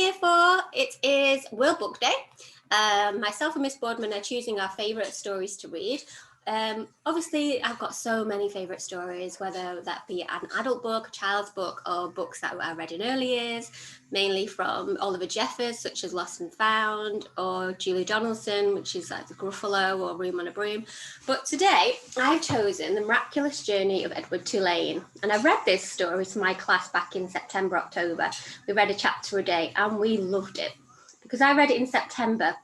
Year 4, it is World Book Day. Myself and Miss Boardman are choosing our favourite stories to read. Obviously, I've got so many favourite stories, whether that be an adult book, a child's book, or books that I read in early years, mainly from Oliver Jeffers, such as Lost and Found, or Julie Donaldson, which is like The Gruffalo or Room on a Broom. But today, I've chosen The Miraculous Journey of Edward Tulane. And I read this story to my class back in September, October. We read a chapter a day, and we loved it. Because I read it in September,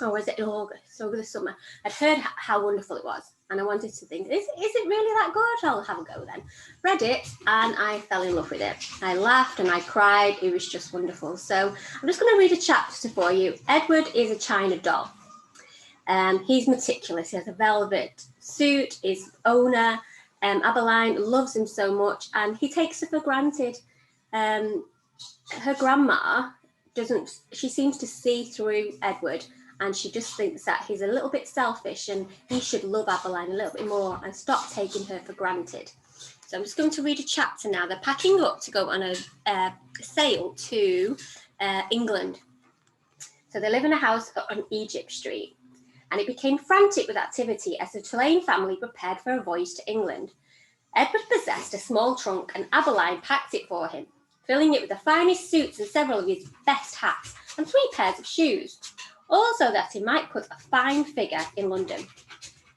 or was it in August, over the summer? I'd heard how wonderful it was, and I wanted to think, is it really that good? I'll have a go then. Read it, and I fell in love with it. I laughed and I cried. It was just wonderful. So I'm just going to read a chapter for you. Edward is a china doll. He's meticulous. He has a velvet suit. His owner, Abeline, loves him so much, and he takes her for granted. Her grandma she seems to see through Edward, and she just thinks that he's a little bit selfish and he should love Abeline a little bit more and stop taking her for granted. So I'm just going to read a chapter now. They're packing up to go on a sail to England. So they live in a house on Egypt Street, and it became frantic with activity as the Tulane family prepared for a voyage to England. Edward possessed a small trunk, and Abeline packed it for him, filling it with the finest suits and several of his best hats and 3 pairs of shoes, also that he might put a fine figure in London.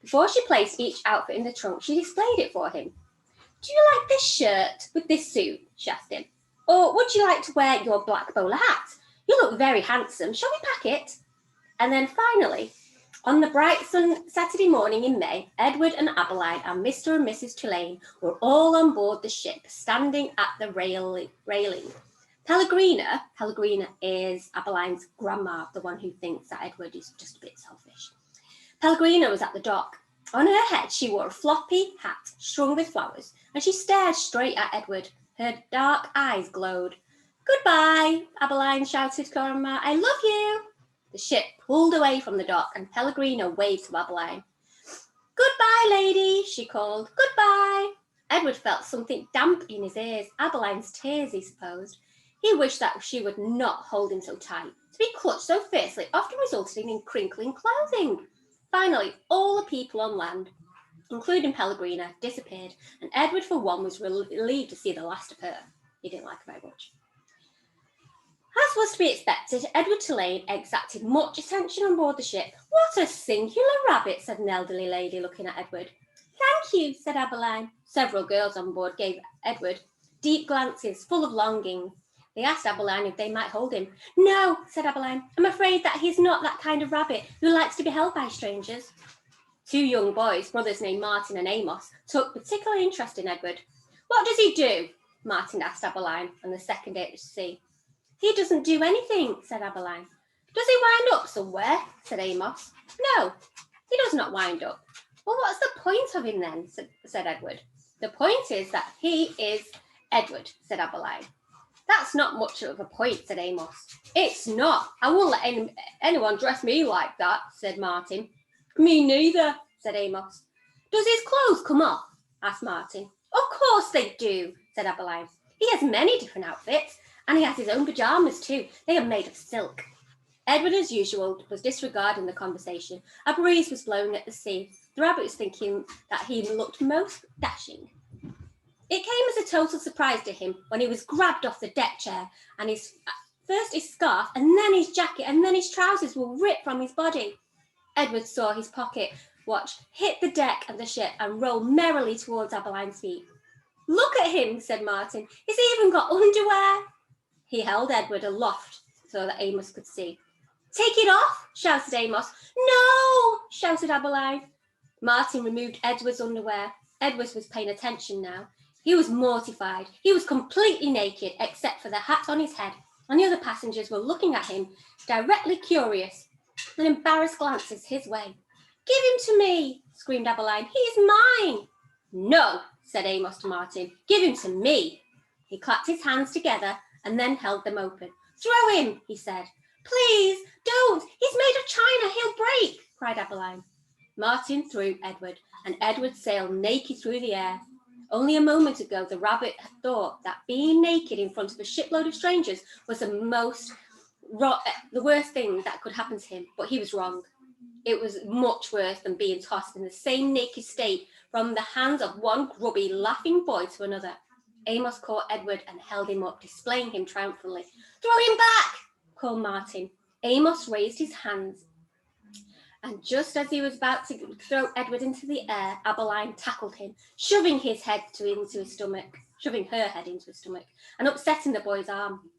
Before she placed each outfit in the trunk, she displayed it for him. "Do you like this shirt with this suit?" she asked him. "Or would you like to wear your black bowler hat? You look very handsome. Shall we pack it?" And then finally, on the bright Saturday morning in May, Edward and Abeline and Mr. and Mrs. Tulane were all on board the ship, standing at the railing. Pellegrina is Abeline's grandma, the one who thinks that Edward is just a bit selfish. Pellegrina was at the dock. On her head, she wore a floppy hat strung with flowers, and she stared straight at Edward. Her dark eyes glowed. "Goodbye," Abeline shouted, "Grandma, I love you." The ship pulled away from the dock, and Pellegrina waved to Abeline. "Goodbye, lady," she called. "Goodbye." Edward felt something damp in his ears. Abeline's tears, he supposed. He wished that she would not hold him so tight. To be clutched so fiercely often resulted in crinkling clothing. Finally, all the people on land, including Pellegrina, disappeared, and Edward, for one, was relieved to see the last of her. He didn't like her very much. As was to be expected, Edward Tulane exacted much attention on board the ship. "What a singular rabbit," said an elderly lady, looking at Edward. "Thank you," said Abeline. Several girls on board gave Edward deep glances full of longing. They asked Abeline if they might hold him. "No," said Abeline. "I'm afraid that he's not that kind of rabbit who likes to be held by strangers." 2 young boys, brothers named Martin and Amos, took particular interest in Edward. "What does he do?" Martin asked Abeline on the second day at sea. "He doesn't do anything," said Abeline. "Does he wind up somewhere?" said Amos. "No, he does not wind up." "Well, what's the point of him then?" said Edward. "The point is that he is Edward," said Abeline. "That's not much of a point," said Amos. "It's not. I won't let anyone dress me like that," said Martin. "Me neither," said Amos. "Does his clothes come off?" asked Martin. "Of course they do," said Abeline. "He has many different outfits, and he has his own pajamas too. They are made of silk." Edward, as usual, was disregarding the conversation. A breeze was blowing at the sea. The rabbit was thinking that he looked most dashing. It came as a total surprise to him when he was grabbed off the deck chair, and first his scarf, and then his jacket, and then his trousers were ripped from his body. Edward saw his pocket watch hit the deck of the ship and roll merrily towards Abeline's feet. "Look at him," said Martin. "He's even got underwear." He held Edward aloft so that Amos could see. "Take it off," shouted Amos. "No," shouted Abeline. Martin removed Edward's underwear. Edward was paying attention now. He was mortified. He was completely naked, except for the hat on his head, and the other passengers were looking at him, directly curious, and embarrassed glances his way. "Give him to me," screamed Abeline. "He is mine." "No," said Amos to Martin. "Give him to me." He clapped his hands together and then held them open. "Throw him," he said. "Please, don't. He's made of china. He'll break," cried Abeline. Martin threw Edward, and Edward sailed naked through the air. Only a moment ago, the rabbit had thought that being naked in front of a shipload of strangers was the most the worst thing that could happen to him, but he was wrong. It was much worse than being tossed in the same naked state from the hands of one grubby, laughing boy to another. Amos caught Edward and held him up, displaying him triumphantly. "Throw him back!" called Martin. Amos raised his hands, and just as he was about to throw Edward into the air, Abeline tackled him, shoving her head into his stomach, and unsettling the boy's arm.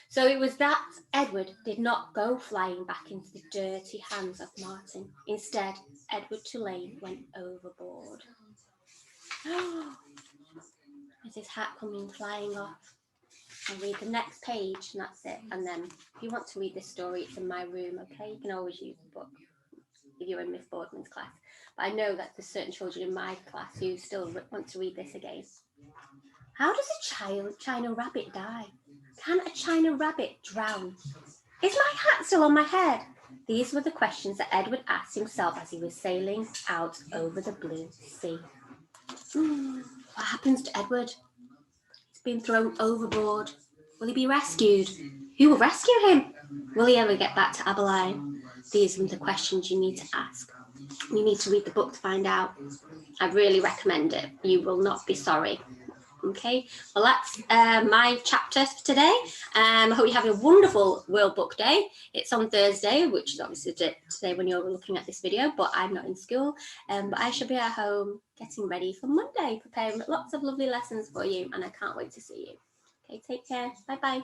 So it was that Edward did not go flying back into the dirty hands of Martin. Instead, Edward Tulane went overboard. There's his hat coming flying off. I'll read the next page and that's it. And then if you want to read this story, it's in my room, okay? You can always use the book if you're in Miss Boardman's class. But I know that there's certain children in my class who still want to read this again. How does a China rabbit die? Can a China rabbit drown? Is my hat still on my head? These were the questions that Edward asked himself as he was sailing out over the blue sea. What happens to Edward? He's been thrown overboard. Will he be rescued? Who will rescue him? Will he ever get back to Abeline? These are the questions you need to ask. You need to read the book to find out. I really recommend it. You will not be sorry. Okay, well that's my chapter for today. I hope you have a wonderful World Book Day. It's on Thursday, which is obviously today when you're looking at this video, but I'm not in school. But I shall be at home getting ready for Monday, preparing lots of lovely lessons for you, and I can't wait to see you. Okay, take care. Bye-bye.